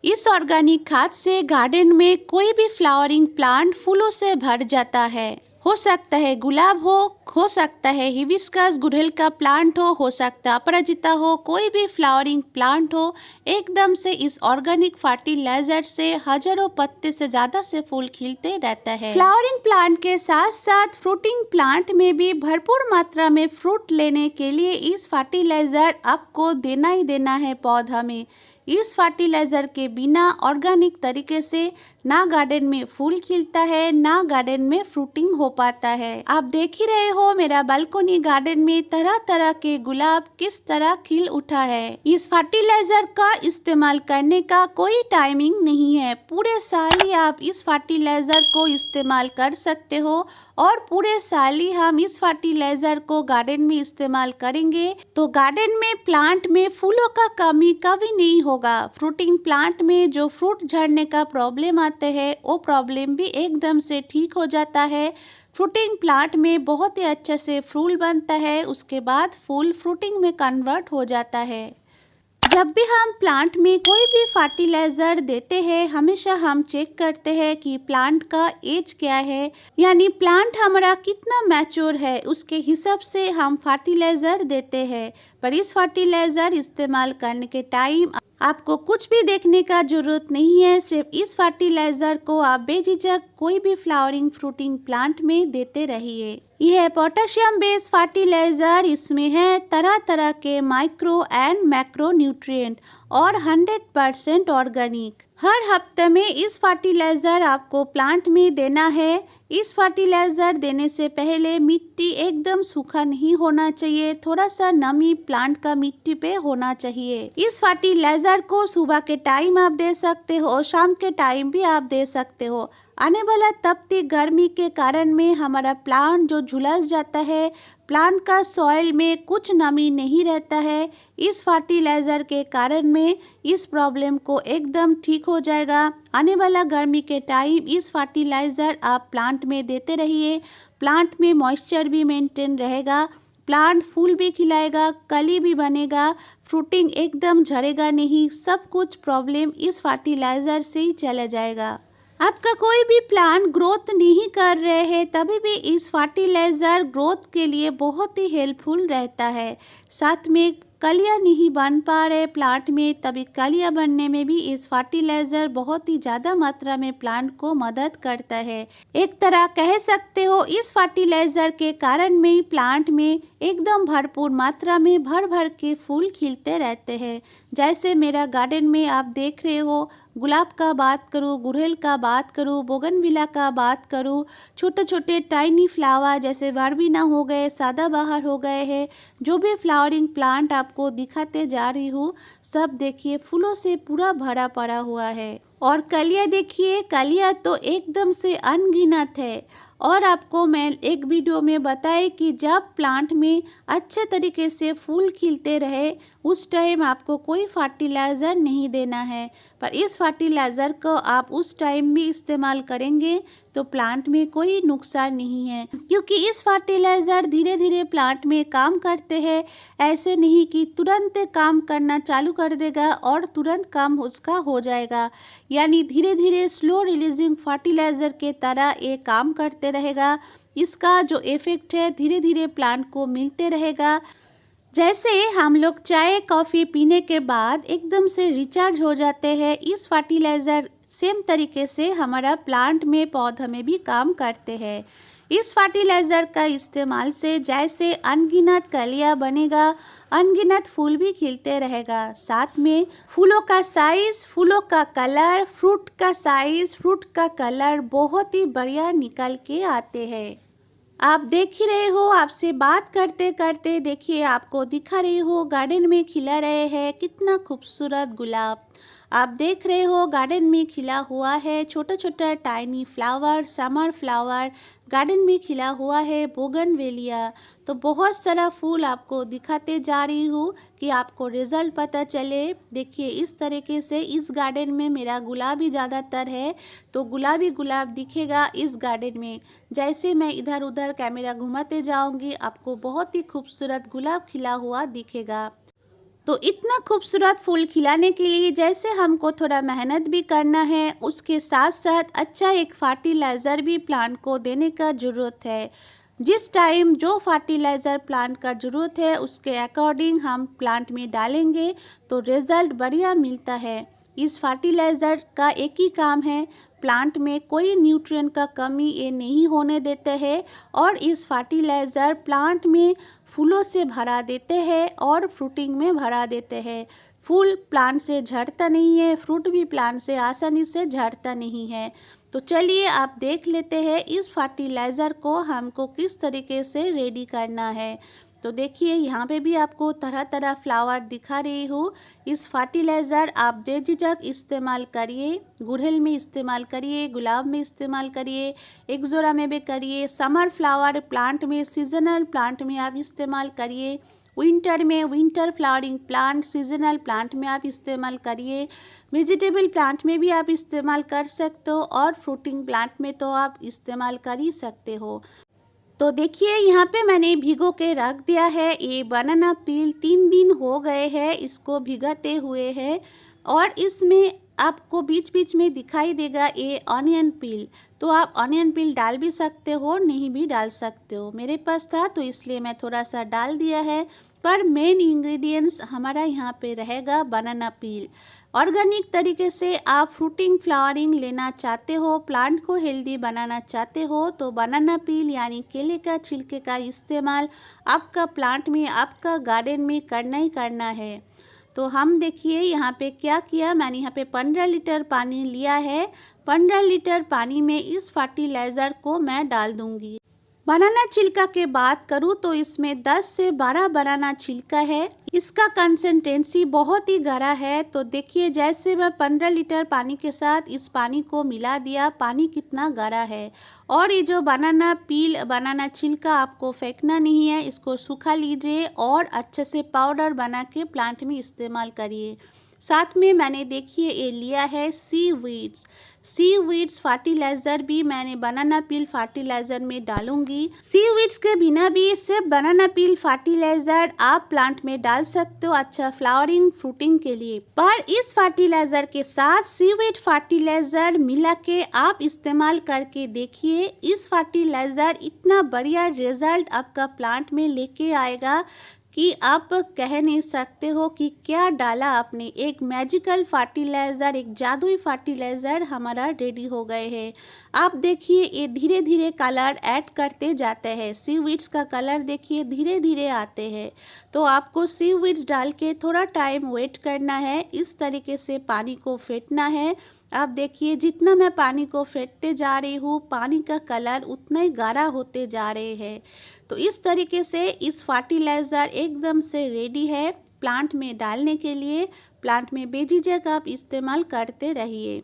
इस ऑर्गेनिक खाद से गार्डन में कोई भी फ्लावरिंग प्लांट फूलों से भर जाता है। हो सकता है गुलाब हो सकता है हिबिस्कस गुड़हल का प्लांट हो सकता है अपराजिता हो, कोई भी फ्लावरिंग प्लांट हो, एकदम से इस ऑर्गेनिक फर्टिलाइजर से हजारों पत्ते से ज्यादा से फूल खिलते रहता है। फ्लावरिंग प्लांट के साथ साथ फ्रूटिंग प्लांट में भी भरपूर मात्रा में फ्रूट लेने के लिए इस फर्टिलाइजर आपको देना ही देना है पौधा में। इस फर्टिलाइजर के बिना ऑर्गेनिक तरीके से ना गार्डन में फूल खिलता है, ना गार्डन में फ्रूटिंग हो पाता है। आप देख ही रहे हो मेरा बालकोनी गार्डन में तरह तरह के गुलाब किस तरह खिल उठा है। इस फर्टिलाइजर का इस्तेमाल करने का कोई टाइमिंग नहीं है, पूरे साल ही आप इस फर्टिलाइजर को इस्तेमाल कर सकते हो और पूरे साल ही हम इस फर्टिलाइजर को गार्डन में इस्तेमाल करेंगे तो गार्डन में प्लांट में फूलों का कमी कभी नहीं होगा। फ्रूटिंग प्लांट में जो फ्रूट झड़ने का प्रॉब्लम आते हैं वो प्रॉब्लम भी एकदम से ठीक हो जाता है। फ्रूटिंग प्लांट में बहुत ही अच्छे से फूल बनता है, उसके बाद फूल फ्रूटिंग में कन्वर्ट हो जाता है। जब भी हम प्लांट में कोई भी फर्टिलाइजर देते हैं हमेशा हम चेक करते हैं कि प्लांट का एज क्या है, यानी प्लांट हमारा कितना मैच्योर है, उसके हिसाब से हम फर्टिलाइजर देते हैं। पर इस फर्टिलाइजर इस्तेमाल करने के टाइम आपको कुछ भी देखने का जरूरत नहीं है, सिर्फ इस फर्टिलाइजर को आप बेझिझक कोई भी फ्लावरिंग फ्रूटिंग प्लांट में देते रहिए। यह है पोटेशियम बेस्ड फर्टिलाइजर, इसमें है तरह तरह के माइक्रो एंड मैक्रो न्यूट्रिएंट और 100% ऑर्गेनिक। हर हफ्ते में इस फर्टिलाइजर आपको प्लांट में देना है। इस फर्टिलाइजर देने से पहले मिट्टी एकदम सूखा नहीं होना चाहिए, थोड़ा सा नमी प्लांट का मिट्टी पे होना चाहिए। इस फर्टिलाइजर को सुबह के टाइम आप दे सकते हो, शाम के टाइम भी आप दे सकते हो। आने वाला तपती गर्मी के कारण में हमारा प्लांट जो झुलस जाता है, प्लांट का सॉइल में कुछ नमी नहीं रहता है, इस फर्टिलाइजर के कारण में इस प्रॉब्लम को एकदम ठीक हो जाएगा। आने वाला गर्मी के टाइम इस फर्टिलाइजर आप प्लांट में देते रहिए, प्लांट में मॉइस्चर भी मेंटेन रहेगा, प्लांट फूल भी खिलाएगा, कली भी बनेगा, फ्रूटिंग एकदम झड़ेगा नहीं, सब कुछ प्रॉब्लम इस फर्टिलाइजर से ही चला जाएगा। आपका कोई भी प्लांट ग्रोथ नहीं कर रहे हैं तभी भी इस फर्टिलाइजर ग्रोथ के लिए बहुत ही हेल्पफुल रहता है। साथ में कलियां नहीं बन पा रहे प्लांट में, तभी कलियां बनने में भी इस फर्टिलाइजर बहुत ही ज़्यादा मात्रा में प्लांट को मदद करता है। एक तरह कह सकते हो इस फर्टिलाइजर के कारण में प्लांट में एकदम भरपूर मात्रा में भर भर के फूल खिलते रहते हैं। जैसे मेरा गार्डन में आप देख रहे हो, गुलाब का बात करूँ, गुड़हल का बात करूँ, बोगनविला का बात करूँ, छोटे छोटे टाइनी फ्लावर जैसे वर्बिना हो गए, सदाबहार हो गए हैं, जो भी फ्लावरिंग प्लांट आपको दिखाते जा रही हूँ सब देखिए फूलों से पूरा भरा पड़ा हुआ है। और कलियाँ देखिए, कलियाँ तो एकदम से अनगिनत है। और आपको मैं एक वीडियो में बताए कि जब प्लांट में अच्छे तरीके से फूल खिलते रहे उस टाइम आपको कोई फर्टिलाइज़र नहीं देना है, पर इस फर्टिलाइज़र को आप उस टाइम भी इस्तेमाल करेंगे तो प्लांट में कोई नुकसान नहीं है, क्योंकि इस फर्टिलाइज़र धीरे धीरे प्लांट में काम करते हैं। ऐसे नहीं कि तुरंत काम करना चालू कर देगा और तुरंत काम उसका हो जाएगा, यानी धीरे धीरे स्लो रिलीजिंग फर्टिलाइज़र के तरह ये काम करते रहेगा। इसका जो इफेक्ट है धीरे धीरे प्लांट को मिलते रहेगा। जैसे हम लोग चाय कॉफ़ी पीने के बाद एकदम से रिचार्ज हो जाते हैं, इस फर्टिलाइज़र सेम तरीके से हमारा प्लांट में पौधा में भी काम करते हैं। इस फर्टिलाइज़र का इस्तेमाल से जैसे अनगिनत कलियाँ बनेगा, अनगिनत फूल भी खिलते रहेगा, साथ में फूलों का साइज़, फूलों का कलर, फ्रूट का साइज़, फ्रूट का कलर बहुत ही बढ़िया निकल के आते हैं। आप देख ही रहे हो, आपसे बात करते करते देखिए आपको दिखा रही हो गार्डन में खिला रहे हैं कितना खूबसूरत गुलाब। आप देख रहे हो गार्डन में खिला हुआ है छोटा छोटा tiny flower, summer flower, garden में खिला हुआ है बोगनवेलिया। तो बहुत सारा फूल आपको दिखाते जा रही हूँ कि आपको रिजल्ट पता चले। देखिए इस तरीके से इस गार्डन में मेरा गुलाबी ज़्यादातर है, तो गुलाबी गुलाब दिखेगा इस गार्डन में। जैसे मैं इधर उधर कैमरा घुमाते जाऊँगी आपको बहुत ही खूबसूरत गुलाब खिला हुआ दिखेगा। तो इतना खूबसूरत फूल खिलाने के लिए जैसे हमको थोड़ा मेहनत भी करना है, उसके साथ साथ अच्छा एक फर्टिलाइज़र भी प्लांट को देने का ज़रूरत है। जिस टाइम जो फर्टिलाइज़र प्लांट का ज़रूरत है उसके अकॉर्डिंग हम प्लांट में डालेंगे तो रिज़ल्ट बढ़िया मिलता है। इस फर्टिलाइज़र का एक ही काम है, प्लांट में कोई न्यूट्रिएंट का कमी ये नहीं होने देते हैं और इस फर्टिलाइज़र प्लांट में फूलों से भरा देते हैं और फ्रूटिंग में भरा देते हैं। फूल प्लांट से झड़ता नहीं है, फ्रूट भी प्लांट से आसानी से झड़ता नहीं है। तो चलिए आप देख लेते हैं इस फर्टिलाइज़र को हमको किस तरीके से रेडी करना है। तो देखिए यहाँ पे भी आपको तरह तरह फ्लावर दिखा रही हूँ। इस फर्टिलाइज़र आप बेझिझक इस्तेमाल करिए, गुड़हल में इस्तेमाल करिए, गुलाब में इस्तेमाल करिए, एक्सोरा में भी करिए, समर फ्लावर प्लांट में, सीजनल प्लांट में आप इस्तेमाल करिए, विंटर में winter flowering plant, seasonal plant में आप इस्तेमाल करिए, वेजिटेबल प्लांट में भी आप इस्तेमाल कर सकते हो और फ्रूटिंग प्लांट में तो आप इस्तेमाल कर ही सकते हो। तो देखिए यहाँ पे मैंने भिगो के रख दिया है। ये बनाना पील 3 दिन हो गए हैं इसको भिगाते हुए है और इसमें आपको बीच बीच में दिखाई देगा ये ऑनियन पील। तो आप ऑनियन पील डाल भी सकते हो, नहीं भी डाल सकते हो। मेरे पास था तो इसलिए मैं थोड़ा सा डाल दिया है, पर मेन इंग्रेडिएंट्स हमारा यहाँ पे रहेगा बनाना पील। ऑर्गेनिक तरीके से आप फ्रूटिंग फ्लावरिंग लेना चाहते हो, प्लांट को हेल्दी बनाना चाहते हो तो बनाना पील यानी केले का छिलके का इस्तेमाल आपका प्लांट में, आपका गार्डन में करना ही करना है। तो हम देखिए यहाँ पे क्या किया, मैंने यहाँ पे 15 लीटर पानी लिया है। 15 लीटर पानी में इस फर्टिलाइज़र को मैं डाल दूँगी। बनाना छिलका के बात करूँ तो इसमें 10 से 12 बनाना छिलका है। इसका कंसिस्टेंसी बहुत ही गाढ़ा है। तो देखिए जैसे मैं 15 लीटर पानी के साथ इस पानी को मिला दिया, पानी कितना गाढ़ा है। और ये जो बनाना पील, बनाना छिलका आपको फेंकना नहीं है, इसको सुखा लीजिए और अच्छे से पाउडर बना के प्लांट में इस्तेमाल करिए। साथ में मैंने देखिए ये लिया है सीवीड्स फर्टिलाइज़र भी मैंने बनाना पील फर्टिलाइज़र में डालूंगी। सीवीड्स के बिना भी सिर्फ बनाना पील फर्टिलाइज़र आप प्लांट में डाल सकते हो अच्छा फ्लावरिंग फ्रूटिंग के लिए। पर इस फर्टिलाइज़र के साथ सीवीड फर्टिलाइज़र मिला के आप इस्तेमाल करके देखिए। इस फर्टिलाइज़र इतना बढ़िया रिजल्ट आपका प्लांट में लेके आएगा कि आप कह नहीं सकते हो कि क्या डाला आपने। एक मैजिकल फर्टिलाइज़र, एक जादुई फर्टिलाइज़र हमारा रेडी हो गए हैं। आप देखिए ये धीरे धीरे कलर ऐड करते जाते हैं। सीवीड्स का कलर देखिए धीरे धीरे आते हैं। तो आपको सीवीड्स डाल के थोड़ा टाइम वेट करना है, इस तरीके से पानी को फेंटना है। आप देखिए जितना मैं पानी को फेंटते जा रही हूँ पानी का कलर उतना ही गाढ़ा होते जा रहे हैं। तो इस तरीके से इस फर्टिलाइज़र एकदम से रेडी है प्लांट में डालने के लिए। प्लांट में बेझिझक आप इस्तेमाल करते रहिए।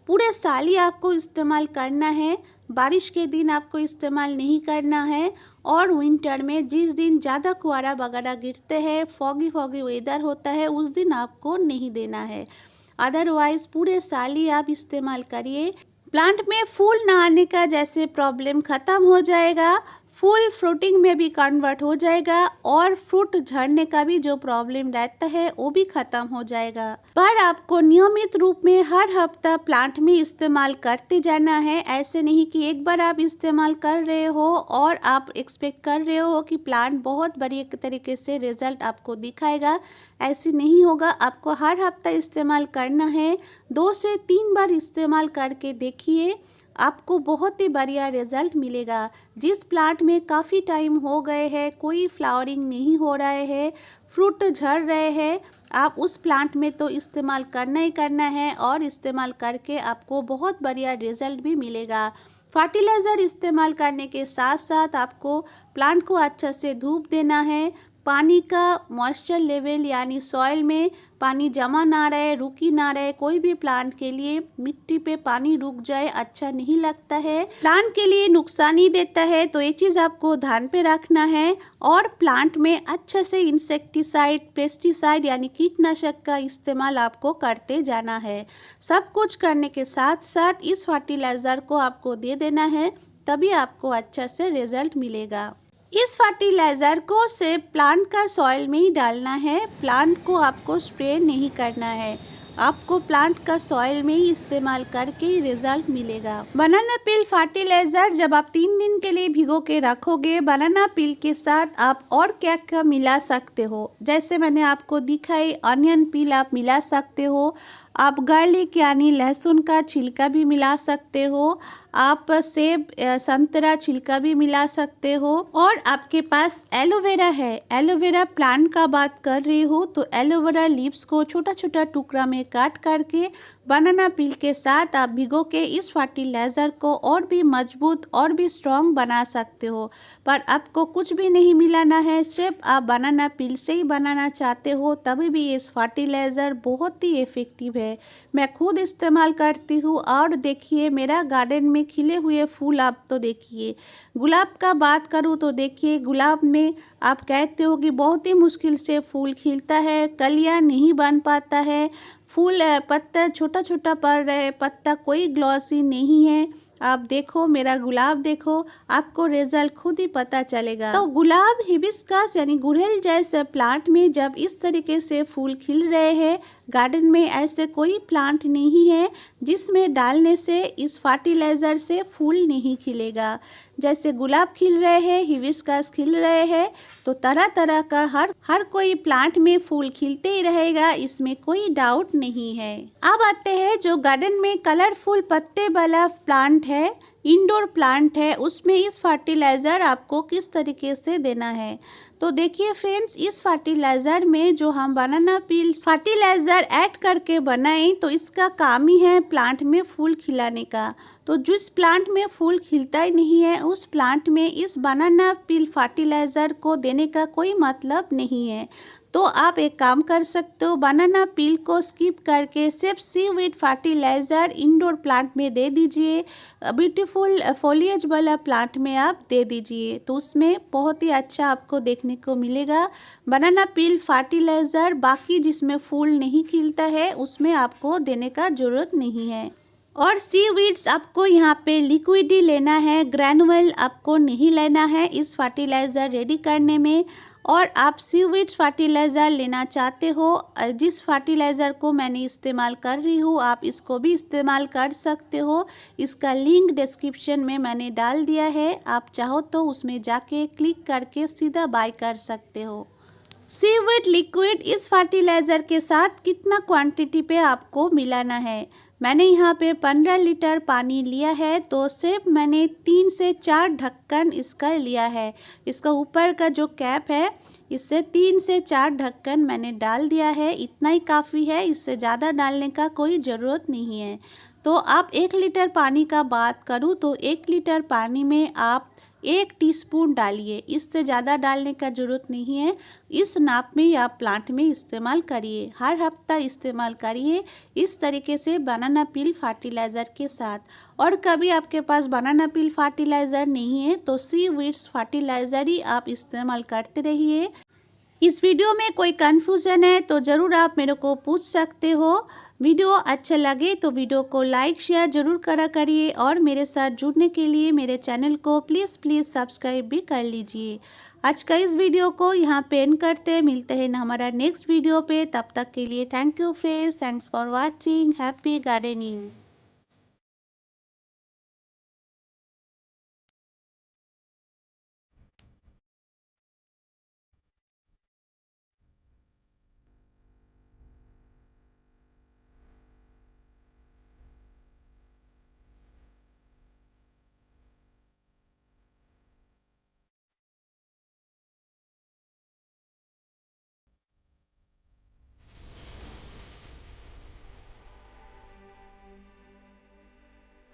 पूरे साल ही आपको इस्तेमाल करना है, बारिश के दिन आपको इस्तेमाल नहीं करना है। और विंटर में जिस दिन ज़्यादा कुआरा वगैरह गिरते हैं, फॉगी वेदर होता है, उस दिन आपको नहीं देना है। अदरवाइज पूरे साल ही आप इस्तेमाल करिए। प्लांट में फूल ना आने का जैसे प्रॉब्लम ख़त्म हो जाएगा, फूल फ्रूटिंग में भी कन्वर्ट हो जाएगा और फ्रूट झड़ने का भी जो प्रॉब्लम रहता है वो भी खत्म हो जाएगा। पर आपको नियमित रूप में हर हफ्ता प्लांट में इस्तेमाल करते जाना है। ऐसे नहीं कि एक बार आप इस्तेमाल कर रहे हो और आप एक्सपेक्ट कर रहे हो कि प्लांट बहुत बढ़िया तरीके से रिजल्ट आपको दिखाएगा। ऐसे नहीं होगा, आपको हर हफ्ता इस्तेमाल करना है। 2 से 3 बार इस्तेमाल करके देखिए, आपको बहुत ही बढ़िया रिजल्ट मिलेगा। जिस प्लांट में काफ़ी टाइम हो गए हैं, कोई फ्लावरिंग नहीं हो रहे हैं, फ्रूट झड़ रहे हैं, आप उस प्लांट में तो इस्तेमाल करना ही करना है और इस्तेमाल करके आपको बहुत बढ़िया रिजल्ट भी मिलेगा। फर्टिलाइज़र इस्तेमाल करने के साथ साथ आपको प्लांट को अच्छा से धूप देना है। पानी का मॉइस्चर लेवल यानी सॉइल में पानी जमा ना रहे, रुकी ना रहे। कोई भी प्लांट के लिए मिट्टी पे पानी रुक जाए अच्छा नहीं लगता है, प्लांट के लिए नुकसान ही देता है। तो ये चीज़ आपको ध्यान पे रखना है। और प्लांट में अच्छा से इंसेक्टिसाइड, पेस्टिसाइड यानी कीटनाशक का इस्तेमाल आपको करते जाना है। सब कुछ करने के साथ साथ इस फर्टिलाइज़र को आपको दे देना है, तभी आपको अच्छा से रिजल्ट मिलेगा। इस फर्टिलाइज़र को सिर्फ प्लांट का सॉइल में ही डालना है, प्लांट को आपको स्प्रे नहीं करना है। आपको प्लांट का सॉइल में ही इस्तेमाल करके ही रिजल्ट मिलेगा। बनाना पील फर्टिलाइज़र जब आप 3 दिन के लिए भिगो के रखोगे, बनाना पील के साथ आप और क्या क्या मिला सकते हो, जैसे मैंने आपको दिखाई अनियन पील आप मिला सकते हो, आप गार्लिक यानी लहसुन का छिलका भी मिला सकते हो, आप सेब संतरा छिलका भी मिला सकते हो, और आपके पास एलोवेरा है, एलोवेरा प्लांट का बात कर रही हूँ तो एलोवेरा लीव्स को छोटा छोटा टुकड़ा में काट करके बनाना पील के साथ आप भिगो के इस फर्टिलाइज़र को और भी मजबूत और भी स्ट्रॉन्ग बना सकते हो। पर आपको कुछ भी नहीं मिलाना है, सिर्फ आप बनाना पील से ही बनाना चाहते हो, तभी भी इस फर्टिलाइज़र बहुत ही इफ़ेक्टिव है। मैं खुद इस्तेमाल करती हूँ और देखिए मेरा गार्डन में खिले हुए फूल आप तो देखिए। गुलाब का बात करूँ तो देखिए गुलाब में आप कहते हो कि बहुत ही मुश्किल से फूल खिलता है, कलियाँ नहीं बन पाता है, फूल पत्ता छोटा छोटा पड़ रहा है, पत्ता कोई ग्लॉसी नहीं है। आप देखो मेरा गुलाब देखो, आपको रिजल्ट खुद ही पता चलेगा। तो गुलाब हिबिस्कस यानी गुड़हल जैसे प्लांट में जब इस तरीके से फूल खिल रहे हैं, गार्डन में ऐसे कोई प्लांट नहीं है जिसमें डालने से इस फर्टिलाइज़र से फूल नहीं खिलेगा। जैसे गुलाब खिल रहे हैं, हिबिस्कस खिल रहे हैं, तो तरह तरह का हर कोई प्लांट में फूल खिलते ही रहेगा, इसमें कोई डाउट नहीं है। अब आते हैं जो गार्डन में कलरफुल पत्ते वाला प्लांट है, इंडोर प्लांट है, उसमें इस फर्टिलाइज़र आपको किस तरीके से देना है। तो देखिए फ्रेंड्स, इस फर्टिलाइज़र में जो हम बनाना पील फर्टिलाइज़र ऐड करके बनाएं तो इसका काम ही है प्लांट में फूल खिलाने का। तो जिस प्लांट में फूल खिलता ही नहीं है उस प्लांट में इस बनाना पील फर्टिलाइज़र को देने का कोई मतलब नहीं है। तो आप एक काम कर सकते हो, बनाना पील को स्किप करके सिर्फ सीवीड फर्टिलाइज़र इंडोर प्लांट में दे दीजिए, ब्यूटीफुल फोलिएज वाला प्लांट में आप दे दीजिए, तो उसमें बहुत ही अच्छा आपको देखने को मिलेगा। बनाना पील फर्टिलाइज़र बाकी जिसमें फूल नहीं खिलता है उसमें आपको देने का ज़रूरत नहीं है। और सीवीड्स आपको यहाँ पे लिक्विड ही लेना है, ग्रैनुअल आपको नहीं लेना है इस फर्टिलाइज़र रेडी करने में। और आप सीवीड्स फर्टिलाइज़र लेना चाहते हो, जिस फर्टिलाइज़र को मैंने इस्तेमाल कर रही हूँ आप इसको भी इस्तेमाल कर सकते हो। इसका लिंक डिस्क्रिप्शन में मैंने डाल दिया है, आप चाहो तो उसमें जाके क्लिक करके सीधा बाय कर सकते हो। सीवीड लिक्विड इस फर्टिलाइज़र के साथ कितना क्वांटिटी पे आपको मिलाना है, मैंने यहाँ पे 15 लीटर पानी लिया है, तो सिर्फ मैंने 3 से 4 ढक्कन इसका लिया है। इसका ऊपर का जो कैप है इससे 3 से 4 ढक्कन मैंने डाल दिया है, इतना ही काफ़ी है, इससे ज़्यादा डालने का कोई ज़रूरत नहीं है। तो आप 1 लीटर पानी का बात करूँ तो 1 लीटर पानी में आप 1 टीस्पून डालिए, इससे ज़्यादा डालने का ज़रूरत नहीं है। इस नाप में ही आप प्लांट में इस्तेमाल करिए, हर हफ्ता इस्तेमाल करिए इस तरीके से बनाना पील फर्टिलाइज़र के साथ। और कभी आपके पास बनाना पील फर्टिलाइज़र नहीं है तो सीवीड्स फर्टिलाइज़र ही आप इस्तेमाल करते रहिए। इस वीडियो में कोई कन्फ्यूज़न है तो ज़रूर आप मेरे को पूछ सकते हो। वीडियो अच्छा लगे तो वीडियो को लाइक शेयर ज़रूर करा करिए, और मेरे साथ जुड़ने के लिए मेरे चैनल को प्लीज़ सब्सक्राइब भी कर लीजिए। आज का इस वीडियो को यहाँ पे एंड करते हैं, मिलते हैं हमारा नेक्स्ट वीडियो पे, तब तक के लिए thank you friends, thanks for watching, happy gardening.